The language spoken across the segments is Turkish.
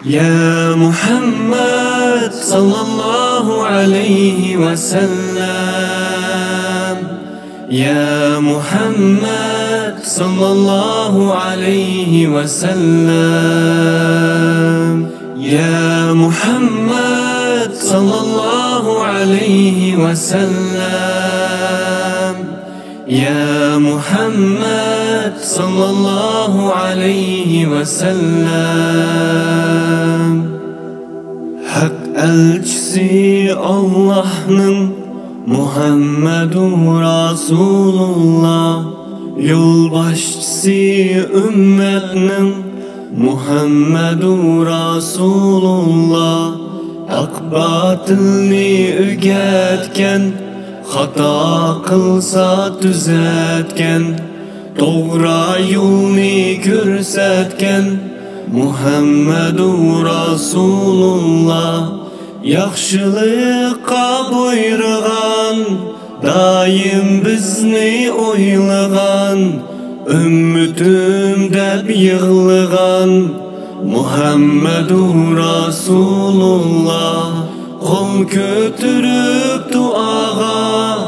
يا محمد صلى الله عليه وسلم، يا محمد صلى الله عليه وسلم، يا محمد صلى الله عليه وسلم، يا محمد صلى الله عليه وسلم. Hak elçisi Allah'ın Muhammedur Rasulullah, yolbaşçısı ümmetinin Muhammedur Rasulullah. Hak batılni ügetken, hata kılsa düzetken, doğra yolni görsetken Muhammedur Rasulullah. Yaxşılıqqa buyurgan, daim bizni oylagan, ümmetim deb yığılgan Muhammedur Rasulullah. Qol kötürüp duaga,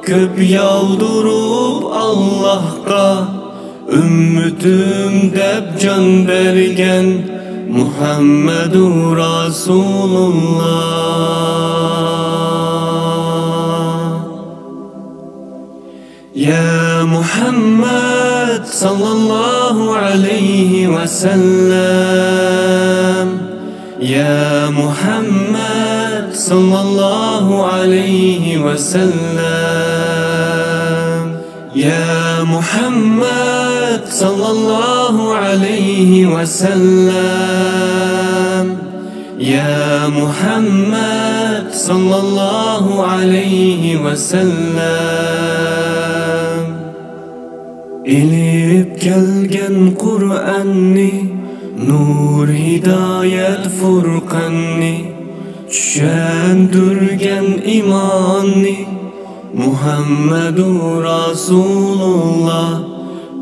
köp yaldurup Allahqa, ümmetim deb can bergen Muhammedur Rasulullah. Ya Muhammed sallallahu aleyhi ve sellem, ya Muhammed sallallahu aleyhi ve sellem, ya Muhammed sallallahu aleyhi ve sellem, ya Muhammed sallallahu aleyhi ve sellem. İlip gelgen Kur'an'ni, nur hidayet furqanni, düşendürgen imanni Muhammedur Rasulullah.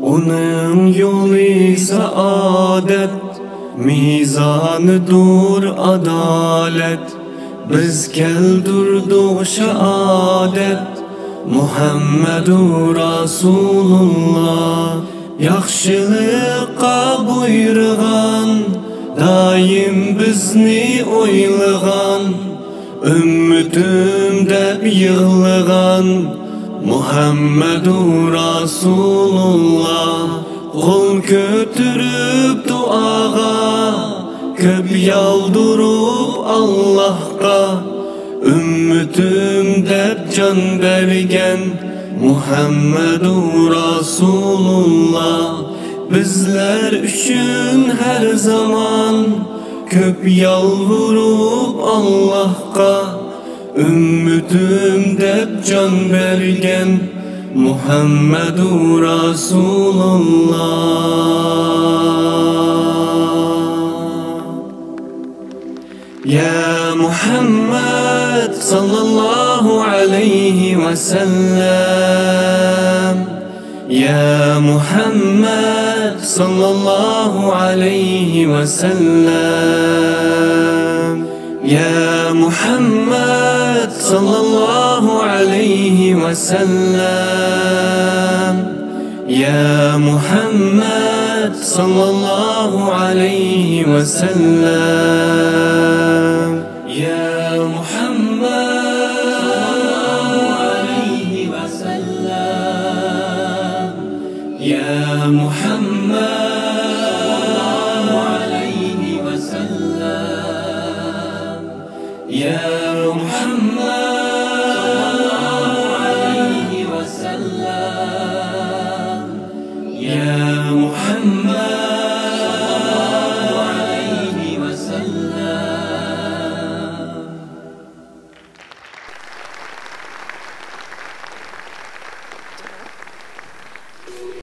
Onun yolu saadet, mizanıdır adalet. Biz keldirdik şehadet Muhammedur Rasulullah. Yaxşılıqqa buyurgan, daim bizni oylagan, ümmetim deb yığılgan Muhammedur Rasulullah. Qol kötürüp duaga, köp yaldurup Allahqa, ümmetim deb can bergen Muhammedur Rasulullah. Bizler üçün her zaman köp yalvurup Allahqa, ümmetim deb can bergen Muhammedur Rasulullah. Ya Muhammed sallallahu aleyhi ve sellem, ya Muhammed sallallahu aleyhi ve sellem, ya Muhammed sallallahu aleyhi ve sellem, ya Muhammed sallallahu aleyhi ve sellem, ya Muhammed, ya Muhammed